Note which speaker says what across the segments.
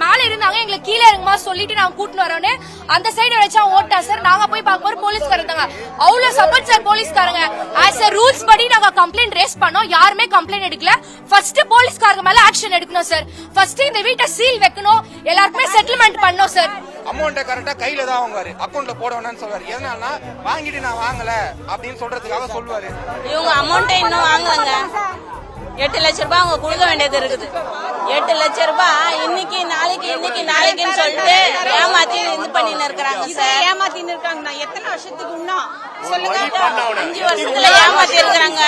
Speaker 1: மேல இருந்தாங்க எங்களை கீழே இறங்குமா சொல்லிட்டு நாங்க கூட்டிட்டு வரோன்னு அந்த சைடு வச்சா ஓட்டா சார். நாங்க போய் பார்க்கும்போது போலீஸ்காரங்க அவ்வளவு சப்போர்ட் சார் போலீஸ்காரங்க. ஆஸ் அ ரூல்ஸ் படி நாங்க கம்ப்ளைண்ட் ரேஸ் பண்ணோம், யாருமே கம்ப்ளைண்ட் எடுக்கல. ஃபர்ஸ்ட் போலீஸ்காரங்க மேல ஆக்ஷன் எடுக்கணும் சார். ஃபர்ஸ்ட் இந்த வீட்டை சீல் வைக்கணும், எல்லாருக்குமே செட்டில்மெண்ட் பண்ணணும் சார்.
Speaker 2: அமௌண்ட்டை கரெக்டா கையில தான் வாங்குவாரு, அக்கௌண்ட்ல போட வேணாம்னு சொல்வாரு. எதனாலனா வாங்கிட்டு நான் வாங்கல அப்படின்னு சொல்றதுக்காக சொல்லுவாரு.
Speaker 3: இவங்க அமௌண்ட்டை இன்னும் வாங்கலங்க. 8 லட்ச ரூபாய் அவங்க கொடுக்க வேண்டியது இருக்குது. 8 லட்ச ரூபாய் இன்னைக்கு நாளைக்குன்னு சொல்லிட்டு ஏமாத்தி இது பண்ணின்னு இருக்காங்க சார்.
Speaker 4: ஏமாத்தின்னு இருக்காங்க. எத்தனை வருஷத்துக்கு முன்னும் சொல்லுங்க.
Speaker 3: 5 வருஷத்துல ஏமாத்தி இருக்கிறாங்க.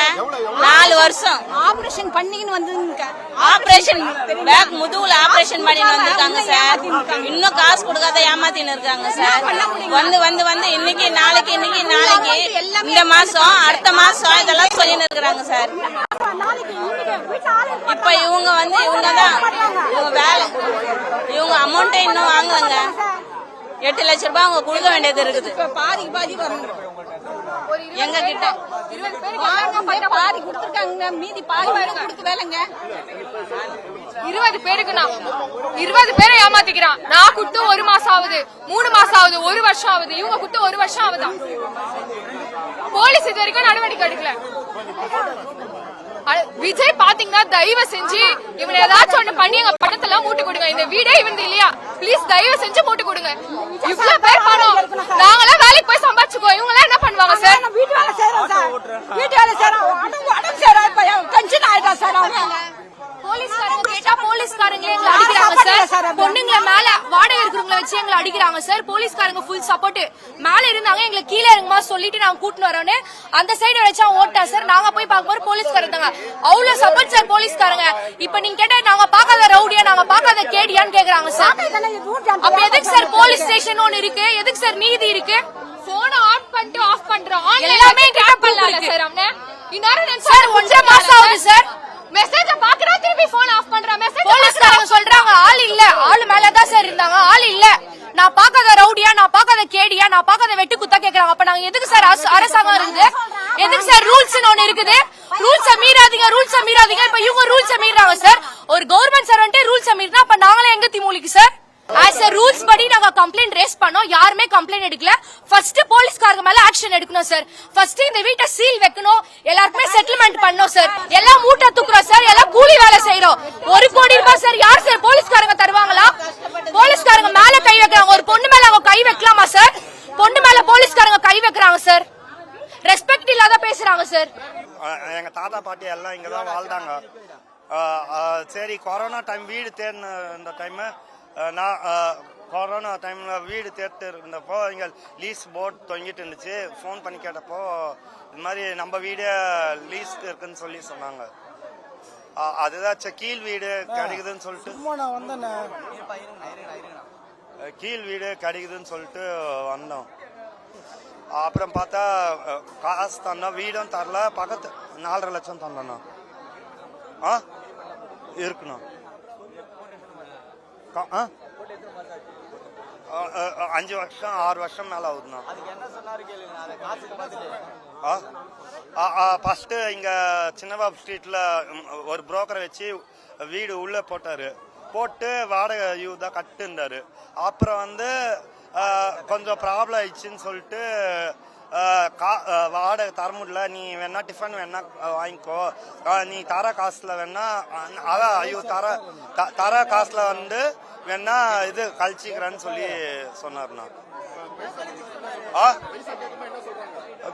Speaker 3: 4 வருஷம்
Speaker 4: ஆபரேஷன் பண்ணின்னு வந்து
Speaker 3: ஆபரேஷன் பேக் முதுகுல ஆபரேஷன் பண்ணின்னு வந்திருக்காங்க சார். இன்னும் காசு கொடுக்காத ஏமாத்தின்னு இருக்காங்க சார். வந்து இன்னைக்கு நாளைக்கு இந்த மாசம் அடுத்த மாசம் இதெல்லாம் சொல்லின்னு இருக்கிறாங்க சார். இப்ப இவங்க அமௌண்ட்டை இன்னும் வாங்கலங்க. 8 லட்ச ரூபாய் அவங்க கொடுக்க வேண்டியது இருக்குது.
Speaker 4: பாதி வரணும்
Speaker 3: எங்க கிட்ட.
Speaker 4: 20 கொடுத்துருக்காங்க, மீதி பாதி கொடுக்க வேலைங்க.
Speaker 1: 20 பேருக்கு நான் 20 பேரை ஏமாத்திக்கிறான். நான் குட்டு 1 மாசம் ஆகுது, 3 மாசம் ஆகுது, 1 வருஷம் ஆகுது. இவங்க குட்டு 1 வருஷம் ஆகுதான். போலீஸ் இது வரைக்கும் நடவடிக்கை எடுக்கல. விஜய் பாத்தீங்கன்னா தயவு செஞ்சு இவனை ஏதாச்சும் ஒண்ணு பண்ணி எங்க பணத்தெல்லாம் மூட்டு கொடுங்க. இந்த வீடே இவன் இல்லையா, பிளீஸ் தயவு செஞ்சு மூட்டு கொடுங்க. இவ்வளவு பேர் பணம், நாங்களாம் வேலைக்கு போய் சம்பாதிச்சுக்கோ. இவங்க எல்லாம் என்ன பண்ணுவாங்க சார்?
Speaker 4: வீட்டு வேலை செய்யறோம் சார், வீட்டு வேலை செய்யறோம், உடம்பு செய்யறோம், டென்ஷன் ஆயிட்டா சார்.
Speaker 1: போலீஸ்காரங்க கேட்டா போலீஸ்காரங்களே எங்களை அடிக்கிறாங்க சார். பொண்ணுங்களை மேல வாடகை இருக்கிறவங்களை வச்சு எங்களை அடிக்கிறாங்க சார். போலீஸ்காரங்க ஃபுல் சப்போர்ட். மேல இருந்தாங்க எங்களை கீழே இறங்குமா சொல்லிட்டு நாங்க கூட்டிட்டு வரோன்னு அந்த சைடு வச்சா ஓட்டா சார். நாங்க போய் பார்க்கும்போது போலீஸ்காரங்க அவ்வளவு சப்போர்ட் சார் போலீஸ்காரங்க. இப்ப நீங்க கேட்டா நாங்க பார்க்காத ரவுடியா, நாங்க பார்க்காத கேடியான்னு கேக்குறாங்க சார். அப்ப எதுக்கு சார் போலீஸ் ஸ்டேஷன் ஒன்னு இருக்கு, எதுக்கு சார் நீதி இருக்கு? போன ஆன் பண்ணிட்டு ஆஃப் பண்றோம், எல்லாமே கேப் பண்ணல சார். அவனே இன்னாரம் சார் 1.5 மாசம் ஆகுது சார். மெசேஜ பாக்குறா, திருப்பி போன் ஆஃப் பண்றா. மெசேஜ் போலீஸ்காரங்க சொல்றாங்க ஆள் இல்ல, ஆள் மேலதான் சார் இருந்தாங்க, ஆள் இல்ல. நான் பார்க்காத ரவுடியா, நான் பார்க்காத கேடியா, நான் பார்க்காத வெட்டு குத்தா கேக்குறாங்க. அப்ப நாங்க எதுக்கு சார் அரசாங்கம் இருக்குது? எதுக்கு சார் ரூல்ஸ் ஒன்னு இருக்குது? ரூல்ஸ மீறாதீங்க. இப்ப இவங்க ரூல்ஸ மீறாங்க சார். ஒரு கவர்மெண்ட் சர்வெண்ட் ரூல்ஸ மீறினா அப்ப நாங்களே எங்க திமுலிக்கு சார்? ஆஸ் அ ரூல்ஸ் படி நாங்க கம்ப்ளைண்ட் ரேஸ் பண்ணோம், யாருமே கம்ப்ளைண்ட் எடுக்கல. ஃபர்ஸ்ட் போலீஸ்காரங்க மேல ஆக்ஷன் எடுக்கணும் சார். ஃபர்ஸ்ட் இந்த வீட்டை சீல் வைக்கணும், எல்லாருக்குமே செட்டில்மெண்ட் பண்ணணும் சார். எல்லாம் மூட்டை தூக்குறோம் சார், எல்லாம் கூலி வேலை செய்யறோம். 1 கோடி ரூபாய் சார் யார் சார் போலீஸ்காரங்க தருவாங்களா? போலீஸ்காரங்க மேல கை வைக்கிறாங்க. ஒரு பொண்ணு மேல அவங்க கை வைக்கலாமா சார்? பொண்ணு மேல போலீஸ்காரங்க கை வைக்கிறாங்க சார். ரெஸ்பெக்ட் இல்லாத பேசுறாங்க சார்.
Speaker 5: எங்க தாத்தா பாட்டி எல்லாம் இங்கதான் வாழ்ந்தாங்க. சரி, கொரோனா டைம் வீடு தேடின இந்த டைம் நான் கொரோனா டைம்ல வீடு தேர்த்து இருந்தப்போ இங்கே லீஸ் போர்டு தொங்கிட்டு இருந்துச்சு. ஃபோன் பண்ணி கேட்டப்போ இது மாதிரி நம்ம வீடு லீஸ்க்கு இருக்குன்னு சொல்லி சொன்னாங்க. அதுதான் கீழ் வீடு கிடைக்குதுன்னு சொல்லிட்டு கீழ் வீடு கிடைக்குதுன்னு சொல்லிட்டு வந்தோம். அப்புறம் பார்த்தா காசு தந்தோம், வீடும் தரல. பக்கத்து 4.5 லட்சம் தந்தோண்ணா. இருக்கணும் 5 வருஷம் 6 வருஷம் மேல ஆகுதுண்ணா. ஃபர்ஸ்ட் இங்க சின்னபாபு ஸ்ட்ரீட்ல ஒரு புரோக்கரை வச்சு வீடு உள்ள போட்டு வாடகை தான் கட்டு இருந்தாரு. அப்புறம் கொஞ்சம் ப்ராப்ளம் ஆயிடுச்சுன்னு சொல்லிட்டு வாடகை தர முடியல, நீ வேணா டிஃபன் வேணா வாங்கிக்கோ, நீ தர காசுல வேணா தர காசுல வேணா இது கழிச்சிக்கிறேன்னு சொல்லி சொன்னார்ண்ணா.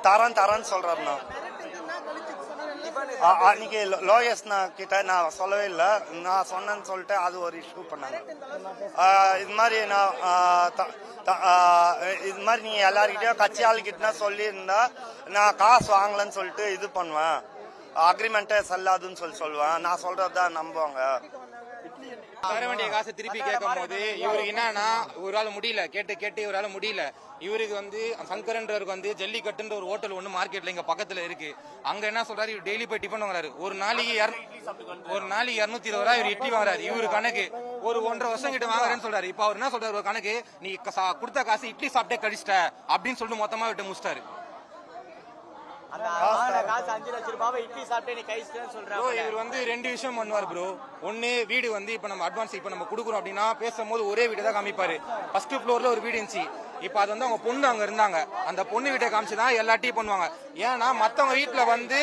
Speaker 5: தரேன்னு சொல்றாருண்ணா. அன்னைக்கு லோகேஷ்னா கிட்ட நான் சொல்லவே இல்லை, நான் சொன்னேன்னு சொல்லிட்டு அது ஒரு இஷ்யூ பண்ணாங்க. இது மாதிரி இது மாதிரி நீ எல்லாருக்கிட்டையும் கட்சி ஆளுக்கிட்டனா சொல்லியிருந்தா நான் காசு வாங்கலன்னு சொல்லிட்டு இது பண்ணுவேன், அக்ரிமெண்ட்டே செல்லாதுன்னு சொல்லுவேன். நான் சொல்றதுதான் நம்புவாங்க.
Speaker 2: தர வேண்டிய காசை திருப்பி கேட்கும் போது இவருக்கு என்னன்னா இவரால முடியல, கேட்டு இவரால முடியல. இவருக்கு சங்கரன்றவருக்கு ஜல்லிக்கட்டுன்ற ஒரு ஹோட்டல் ஒண்ணு மார்க்கெட்ல இங்க பக்கத்துல இருக்கு. அங்க என்ன சொல்றாரு, இவர் டெய்லி போய் டிஃபன் வாங்குறாரு. ஒரு நாளைக்கு 220 ரூபாய் இவர் இட்லி வாங்குறாரு. இவரு கணக்கு ஒரு 1.5 வருஷம் கிட்ட வாங்குறேன்னு சொல்றாரு. இப்ப அவர் என்ன சொல்றாரு, ஒரு கணக்கு நீ கொடுத்த காசு இட்லி சாப்பிட்டே கழிச்சிட்ட அப்படின்னு சொல்லிட்டு மொத்தமா விட்டு முடிச்சிட்டாரு.
Speaker 6: காசு 5 லட்சம் ரூபாய் இட்லி சாப்பிட்டு நீ கைஸ்டேன்னு
Speaker 2: ப்ரோ
Speaker 6: சொல்றாங்க.
Speaker 2: இவர் வந்து 2 விஷயம் பண்ணுவார் ப்ரோ. ஒன்னு வீடு வந்து இப்ப நம்ம அட்வான்ஸ் இப்ப நம்ம கொடுக்குறோம் அப்படின்னா பேசும்போது ஒரே வீடு தான் காமிப்பாரு. ஃபர்ஸ்ட் ஃப்ளோர்ல ஒரு வீடு இருந்துச்சு. இப்ப அது வந்து அவங்க பொண்ணு அங்க இருந்தாங்க. அந்த பொண்ணு வீட்டை காமிச்சுதான் எல்லாத்தையும் பண்ணுவாங்க. ஏன்னா மத்தவங்க வீட்டுல வந்து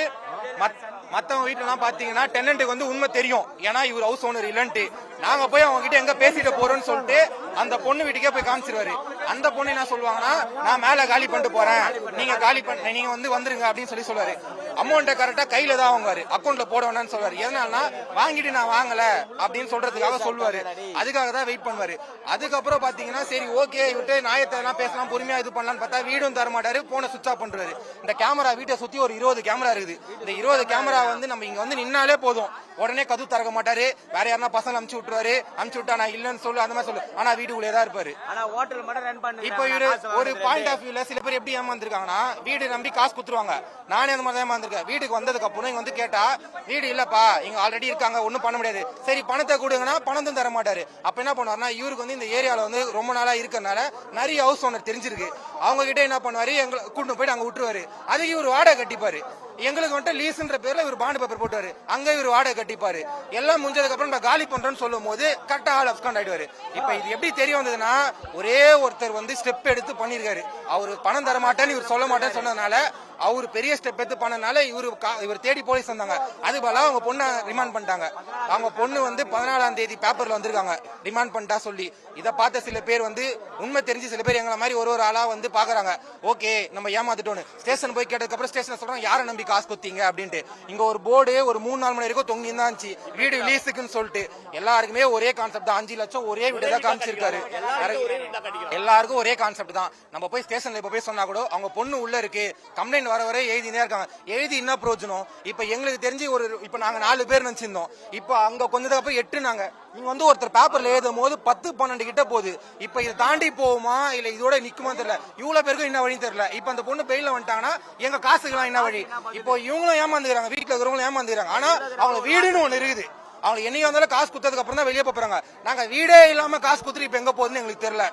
Speaker 2: மத்தவங்க வீட்டுலாம் பாத்தீங்கன்னா டெனன்ட்டுக்கு வந்து உண்மை தெரியும். ஏன்னா இவர் ஹவுஸ் ஓனர் இல்லன்ட்டு நாங்க போய் அவங்க கிட்ட எங்க பேசிட்டு போறோம்னு சொல்லிட்டு அந்த பொண்ணு வீட்டுக்கே போய் காமிச்சிருவாரு. அந்த பொண்ணு என்ன சொல்லுவாங்கன்னா நான் மேல காலி பண்ணிட்டு போறேன், நீங்க காலி பண்ண நீங்க வந்து வந்துருங்க அப்படின்னு சொல்லி சொல்லுவாரு. அமௌண்ட்டை கரெக்டா கையில தான் வாங்குவாரு, அக்கௌண்ட்ல போட வேண்டாம்னு சொல்லுவாரு. எதனாலனா வாங்கிட்டு நான் வாங்கல அப்படின்னு சொல்றதுக்காக சொல்லுவாரு. அதுக்காக தான் வெயிட் பண்ணுவாரு. அதுக்கப்புறம் பாத்தீங்கன்னா சரி ஓகே இவர்கிட்ட நியாயத்தை எல்லாம் பேசலாம் பொறுமையா இது பண்ணலாம்னு பார்த்தா வீடும் தர மாட்டாரு, போனை சுவிட்ச் ஆஃப் பண்றாரு. இந்த கேமரா வீட்டை சுத்தி ஒரு 20 கேமரா இருக்குது. இந்த 20 கேமரா வந்து நம்ம இங்க வந்து நின்னாலே போதும், உடனே கதவு திறக்க மாட்டாரு. வேற யாரா பசங்க அமுச்சு விட்டுருவாரு. அமுச்சு விட்டா நான் இல்லன்னு சொல்லு அந்த மாதிரி சொல்லு, ஆனா வீட்டுக்குள்ளே தான் இருப்பாரு.
Speaker 6: ஆனா ஹோட்டல் மட்டும் ரன் பண்ணு.
Speaker 2: இப்போ இவரு ஒரு பாயிண்ட் ஆஃப் வியூல சில பேர் எப்படி ஏமாந்துருக்காங்கன்னா வீடு நம்பி காசு குத்துருவாங்க. நானே அந்த மாதிரி ஏமாந்துருக்கேன். வீட்டுக்கு வந்ததுக்கு அப்புறம் இங்க வந்து கேட்டா வீடு இல்லப்பா இங்க ஆல்ரெடி இருக்காங்க ஒன்னும் பண்ண முடியாது, சரி பணத்தை கொடுங்கன்னா பணத்தும் தர மாட்டாரு. அப்ப என்ன பண்ணுவாருன்னா இவருக்கு வந்து இந்த ஏரியால வந்து ரொம்ப நாளா இருக்கறனால நிறைய ஹவுஸ் ஓனர் தெரிஞ்சிருக்கு. அவங்க கிட்ட என்ன பண்ணுவாரு எங்களை கூட்டு போயிட்டு அங்க விட்டுருவாரு. அதுக்கு இவர் வாடகை கட்டிப்பாரு. எங்களுக்கு வந்துட்டு லீஸ்ன்ற பேர்ல இவர் பாண்டு பேப்பர் போட்டுவாரு, அங்க இவர் வாடகை கட்டிப்பாரு. எல்லாம் முடிஞ்சதுக்கு அப்புறம் நான் காலி பண்றேன்னு சொல்லும் போது கரெக்டா ஆள் அப்ஸ்காண்ட் ஆயிடுவாரு. இப்ப இது எப்படி தெரிய வந்ததுன்னா ஒரே ஒருத்தர் வந்து ஸ்டெப் எடுத்து பண்ணிருக்காரு. அவரு பணம் தர மாட்டேன்னு இவர் சொல்ல மாட்டேன்னு சொன்னதுனால அவரு பெரிய ஸ்டெப் எடுத்து பண்ணனால இவர் தேடி போலீஸ் வந்தாங்க. அது போல அவங்க பொண்ணை ரிமாண்ட் பண்ணிட்டாங்க. அவங்க பொண்ணு வந்து 14ஆம் தேதி பேப்பர்ல வந்திருக்காங்க ரிமாண்ட் பண்ணிட்டா சொல்லி. இதை பார்த்த சில பேர் வந்து உண்மை தெரிஞ்சு சில பேர் எங்களை மாதிரி ஒரு ஆளா வந்து பாக்குறாங்க. ஓகே நம்ம ஏமாத்துட்டோன்னு ஸ்டேஷன் போய் கேட்டதுக்கு அப்புறம் ஸ்டேஷன் சொல்றாங்க யாரை நம்பி காசு கொத்தீங்க அப்படின்ட்டு. இங்க ஒரு போர்டு ஒரு 3-4 மணி வரைக்கும் தொங்கி தான் இருந்துச்சு வீடு லீஸுக்குன்னு சொல்லிட்டு. எல்லாருக்குமே ஒரே கான்செப்ட் தான், 5 லட்சம் ஒரே வீடு தான் காமிச்சிருக்காரு. எல்லாருக்கும் ஒரே கான்செப்ட் தான். நம்ம போய் ஸ்டேஷன்ல இப்ப போய் சொன்னா கூட அவங்க பொண்ணு உள்ள இருக்கு கம்ப்ளைண்ட் வர வர எழுதினே இருக்காங்க. எழுதி என்ன பிரயோஜனம்? இப்ப எங்களுக்கு தெரிஞ்சு இப்ப நாங்க 4 பேர் நினைச்சிருந்தோம். இப்ப அங்க கொஞ்சத்துக்கு அப்புறம் 8 நாங்க. இங்க வந்து ஒருத்தர் பேப்பர்ல எழுதும் போது 10-12 கிட்ட போகுது. இப்ப இதை தாண்டி போகுமா இல்ல இதோட நிக்குமா தெரியல. இவ்வளவு பேருக்கும் என்ன வழி தெரியல. இப்ப அந்த பொண்ணு பெயில வந்துட்டாங்கன்னா எங்க காசுக்கெல்லாம் என்ன வழி? இப்போ இவங்களும் ஏமாந்துக்கிறாங்க, வீட்டுல இருக்கிறவங்களும் ஏமாந்துக்கிறாங்க. ஆனா அவங்க வீடுன்னு ஒண்ணு இருக்குது. அவங்க என்னைக்கு வந்தாலும் காசு குத்ததுக்கு அப்புறம் தான் வெளியே போறாங்க. நாங்க வீடே இல்லாம காசு குத்துட்டு இப்ப எங்க போகுதுன்னு எங்களுக்கு தெரியல.